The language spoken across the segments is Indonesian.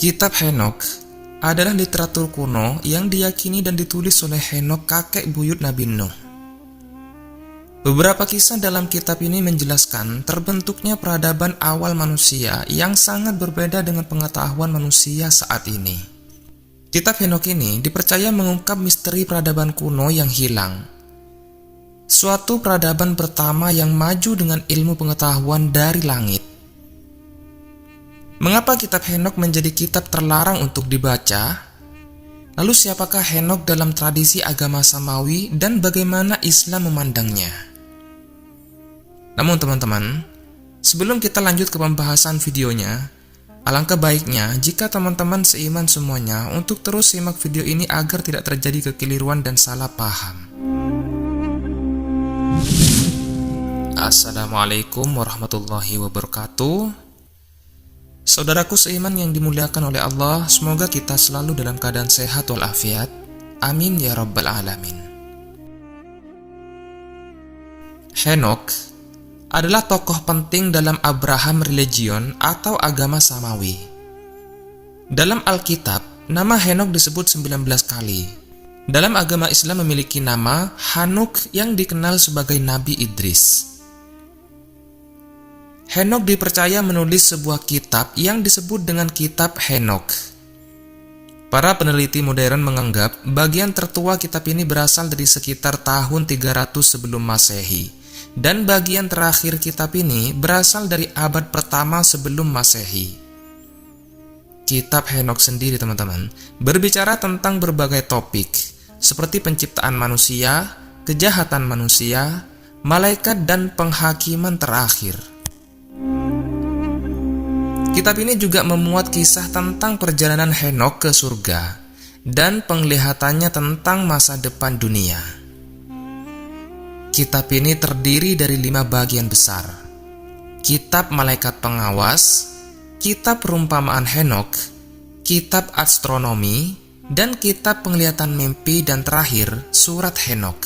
Kitab Henokh adalah literatur kuno yang diyakini dan ditulis oleh Henokh, kakek buyut Nabi Nuh. Beberapa kisah dalam kitab ini menjelaskan terbentuknya peradaban awal manusia yang sangat berbeda dengan pengetahuan manusia saat ini. Kitab Henokh ini dipercaya mengungkap misteri peradaban kuno yang hilang. Suatu peradaban pertama yang maju dengan ilmu pengetahuan dari langit. Mengapa kitab Henokh menjadi kitab terlarang untuk dibaca? Lalu siapakah Henokh dalam tradisi agama Samawi dan bagaimana Islam memandangnya? Namun teman-teman, sebelum kita lanjut ke pembahasan videonya, alangkah baiknya jika teman-teman seiman semuanya untuk terus simak video ini agar tidak terjadi kekeliruan dan salah paham. Assalamualaikum warahmatullahi wabarakatuh. Saudaraku seiman yang dimuliakan oleh Allah, semoga kita selalu dalam keadaan sehat walafiat. Amin ya rabbal alamin. Henokh adalah tokoh penting dalam Abraham Religion atau agama Samawi. Dalam Alkitab, nama Henokh disebut 19 kali. Dalam agama Islam memiliki nama Hanukh yang dikenal sebagai Nabi Idris. Henokh dipercaya menulis sebuah kitab yang disebut dengan Kitab Henokh. Para peneliti modern menganggap bagian tertua kitab ini berasal dari sekitar tahun 300 sebelum Masehi, dan bagian terakhir kitab ini berasal dari abad pertama sebelum Masehi. Kitab Henokh sendiri, teman-teman, berbicara tentang berbagai topik seperti penciptaan manusia, kejahatan manusia, malaikat, dan penghakiman terakhir. Kitab ini juga memuat kisah tentang perjalanan Henokh ke surga dan penglihatannya tentang masa depan dunia. Kitab ini terdiri dari 5 bagian besar: Kitab Malaikat Pengawas, Kitab Perumpamaan Henokh, Kitab Astronomi, dan Kitab Penglihatan Mimpi, dan terakhir Surat Henokh.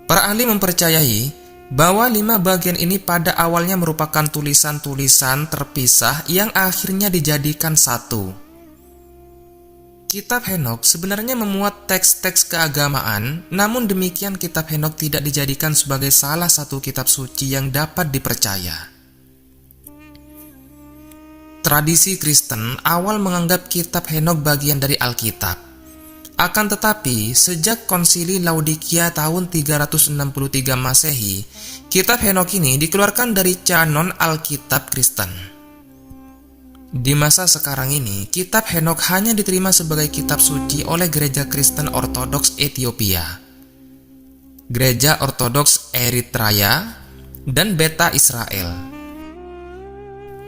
Para ahli mempercayai bahwa 5 bagian ini pada awalnya merupakan tulisan-tulisan terpisah yang akhirnya dijadikan satu. Kitab Henokh sebenarnya memuat teks-teks keagamaan, namun demikian Kitab Henokh tidak dijadikan sebagai salah satu kitab suci yang dapat dipercaya. Tradisi Kristen awal menganggap Kitab Henokh bagian dari Alkitab. Akan tetapi, sejak Konsili Laodikia tahun 363 Masehi, Kitab Henokh ini dikeluarkan dari canon Alkitab Kristen. Di masa sekarang ini, Kitab Henokh hanya diterima sebagai kitab suci oleh Gereja Kristen Ortodoks Ethiopia, Gereja Ortodoks Eritrea, dan Beta Israel.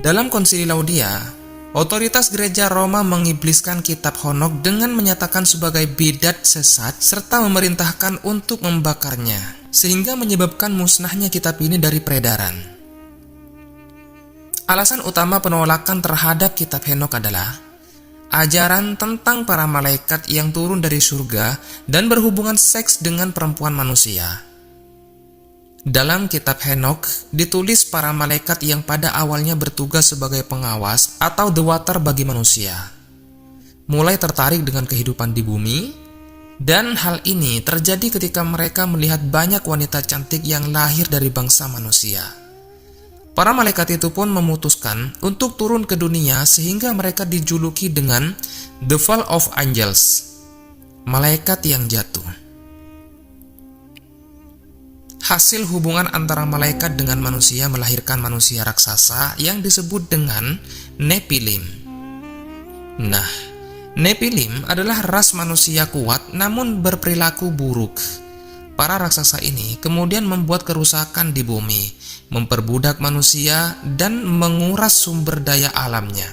Dalam Konsili Laodikia, otoritas gereja Roma mengibliskan Kitab Henokh dengan menyatakan sebagai bidat sesat serta memerintahkan untuk membakarnya, sehingga menyebabkan musnahnya kitab ini dari peredaran. Alasan utama penolakan terhadap Kitab Henokh adalah ajaran tentang para malaikat yang turun dari surga dan berhubungan seks dengan perempuan manusia. Dalam Kitab Henokh ditulis para malaikat yang pada awalnya bertugas sebagai pengawas atau the water bagi manusia, mulai tertarik dengan kehidupan di bumi, dan hal ini terjadi ketika mereka melihat banyak wanita cantik yang lahir dari bangsa manusia. Para malaikat itu pun memutuskan untuk turun ke dunia sehingga mereka dijuluki dengan The Fall of Angels, malaikat yang jatuh. Hasil hubungan antara malaikat dengan manusia melahirkan manusia raksasa yang disebut dengan Nephilim. Nah, Nephilim adalah ras manusia kuat namun berperilaku buruk. Para raksasa ini kemudian membuat kerusakan di bumi, memperbudak manusia, dan menguras sumber daya alamnya.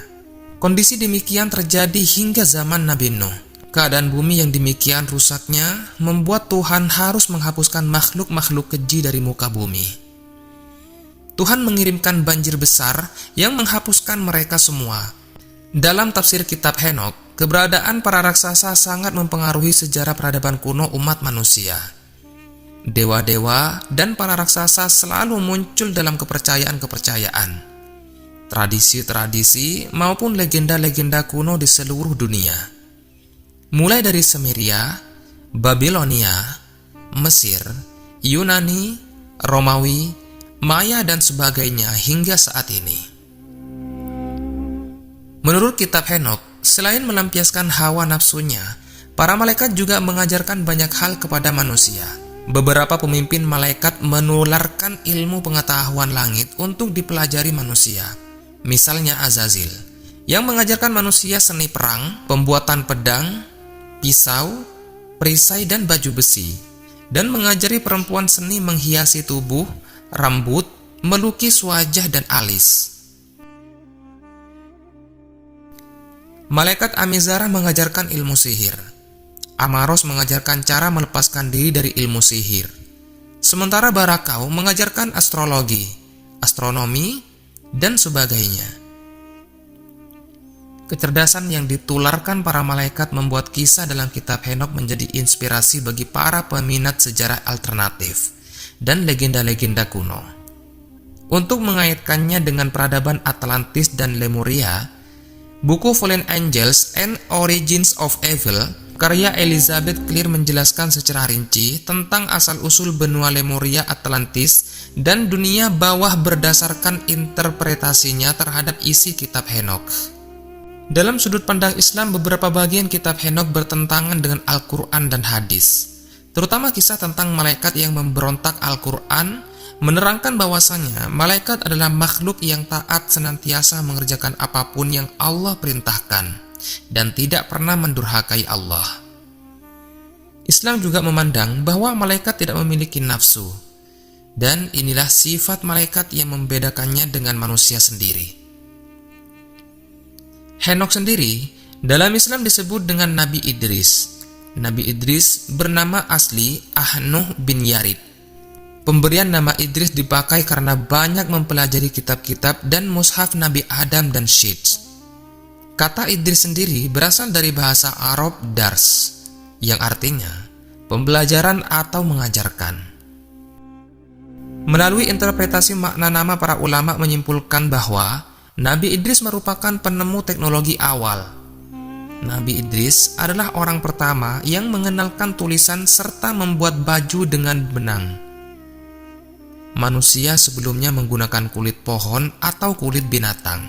Kondisi demikian terjadi hingga zaman Nabi Nuh. Keadaan bumi yang demikian rusaknya membuat Tuhan harus menghapuskan makhluk-makhluk keji dari muka bumi. Tuhan mengirimkan banjir besar yang menghapuskan mereka semua. Dalam tafsir Kitab Henokh, keberadaan para raksasa sangat mempengaruhi sejarah peradaban kuno umat manusia. Dewa-dewa dan para raksasa selalu muncul dalam kepercayaan-kepercayaan. tradisi-tradisi maupun legenda-legenda kuno di seluruh dunia. Mulai dari Sumeria, Babilonia, Mesir, Yunani, Romawi, Maya dan sebagainya hingga saat ini. Menurut kitab Henokh, selain melampiaskan hawa nafsunya, para malaikat juga mengajarkan banyak hal kepada manusia. Beberapa pemimpin malaikat menularkan ilmu pengetahuan langit untuk dipelajari manusia. Misalnya Azazil, yang mengajarkan manusia seni perang, pembuatan pedang, pisau, perisai dan baju besi, dan mengajari perempuan seni menghiasi tubuh, rambut, melukis wajah dan alis. Malaikat Amizara mengajarkan ilmu sihir. Amaros mengajarkan cara melepaskan diri dari ilmu sihir. Sementara Barakau mengajarkan astrologi, astronomi, dan sebagainya. Kecerdasan yang ditularkan para malaikat membuat kisah dalam kitab Henokh menjadi inspirasi bagi para peminat sejarah alternatif dan legenda-legenda kuno. Untuk mengaitkannya dengan peradaban Atlantis dan Lemuria, buku Fallen Angels and Origins of Evil karya Elizabeth Clear menjelaskan secara rinci tentang asal-usul benua Lemuria, Atlantis, dan dunia bawah berdasarkan interpretasinya terhadap isi kitab Henokh. Dalam sudut pandang Islam, beberapa bagian kitab Henokh bertentangan dengan Al-Quran dan hadis. Terutama kisah tentang malaikat yang memberontak Al-Quran menerangkan bahwasanya malaikat adalah makhluk yang taat senantiasa mengerjakan apapun yang Allah perintahkan dan tidak pernah mendurhakai Allah. Islam juga memandang bahwa malaikat tidak memiliki nafsu, dan inilah sifat malaikat yang membedakannya dengan manusia sendiri. Henokh sendiri dalam Islam disebut dengan Nabi Idris. Nabi Idris bernama asli Ahnuh bin Yarid. Pemberian nama Idris dipakai karena banyak mempelajari kitab-kitab dan mushaf Nabi Adam dan Syed. Kata Idris sendiri berasal dari bahasa Arab dars, yang artinya pembelajaran atau mengajarkan. Melalui interpretasi makna nama, para ulama menyimpulkan bahwa Nabi Idris merupakan penemu teknologi awal. Nabi Idris adalah orang pertama yang mengenalkan tulisan serta membuat baju dengan benang. Manusia sebelumnya menggunakan kulit pohon atau kulit binatang.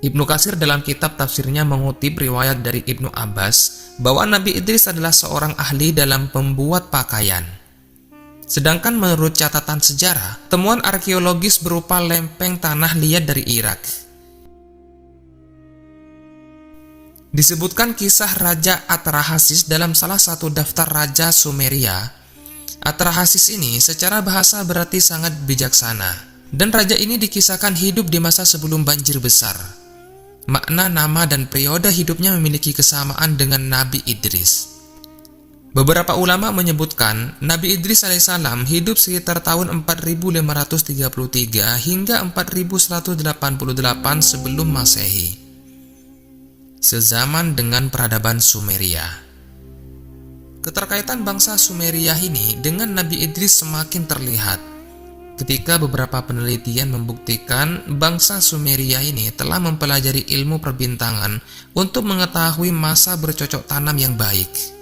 Ibnu Katsir dalam kitab tafsirnya mengutip riwayat dari Ibnu Abbas bahwa Nabi Idris adalah seorang ahli dalam pembuat pakaian. Sedangkan menurut catatan sejarah, temuan arkeologis berupa lempeng tanah liat dari Irak. Disebutkan kisah Raja Atrahasis dalam salah satu daftar Raja Sumeria. Atrahasis ini secara bahasa berarti sangat bijaksana, dan raja ini dikisahkan hidup di masa sebelum banjir besar. Makna nama dan periode hidupnya memiliki kesamaan dengan Nabi Idris. Beberapa ulama menyebutkan Nabi Idris alaihissalam hidup sekitar tahun 4533 hingga 4188 sebelum Masehi, sezaman dengan peradaban Sumeria. Keterkaitan bangsa Sumeria ini dengan Nabi Idris semakin terlihat ketika beberapa penelitian membuktikan bangsa Sumeria ini telah mempelajari ilmu perbintangan untuk mengetahui masa bercocok tanam yang baik.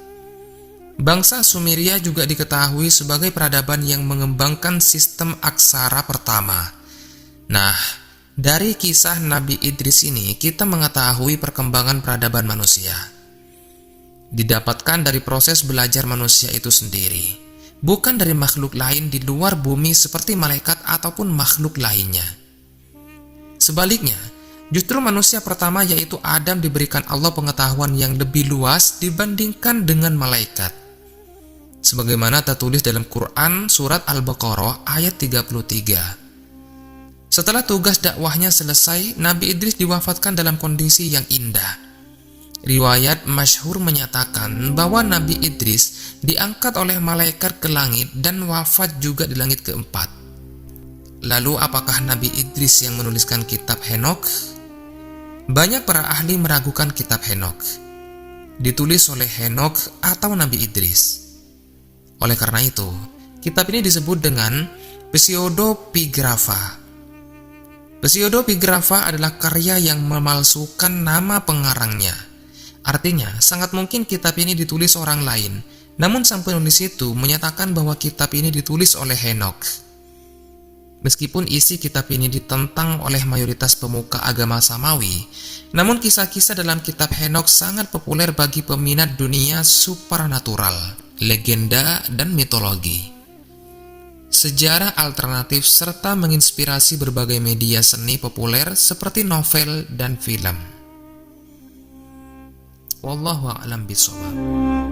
Bangsa Sumeria juga diketahui sebagai peradaban yang mengembangkan sistem aksara pertama. Nah, dari kisah Nabi Idris ini kita mengetahui perkembangan peradaban manusia. Didapatkan dari proses belajar manusia itu sendiri, bukan dari makhluk lain di luar bumi seperti malaikat ataupun makhluk lainnya. Sebaliknya, justru manusia pertama yaitu Adam diberikan Allah pengetahuan yang lebih luas dibandingkan dengan malaikat. Sebagaimana tertulis dalam Quran surat Al-Baqarah ayat 33. Setelah tugas dakwahnya selesai, Nabi Idris diwafatkan dalam kondisi yang indah. Riwayat masyhur menyatakan bahwa Nabi Idris diangkat oleh malaikat ke langit dan wafat juga di langit keempat. Lalu apakah Nabi Idris yang menuliskan kitab Henokh? Banyak para ahli meragukan kitab Henokh ditulis oleh Henokh atau Nabi Idris. Oleh karena itu, kitab ini disebut dengan Pseudepigrapha. Pseudepigrafa adalah karya yang memalsukan nama pengarangnya. Artinya, sangat mungkin kitab ini ditulis orang lain, namun sang penulis itu menyatakan bahwa kitab ini ditulis oleh Henokh. Meskipun isi kitab ini ditentang oleh mayoritas pemuka agama Samawi, namun kisah-kisah dalam kitab Henokh sangat populer bagi peminat dunia supranatural, legenda, dan mitologi. Sejarah alternatif serta menginspirasi berbagai media seni populer seperti novel dan film. Wallahu a'lam bishawab.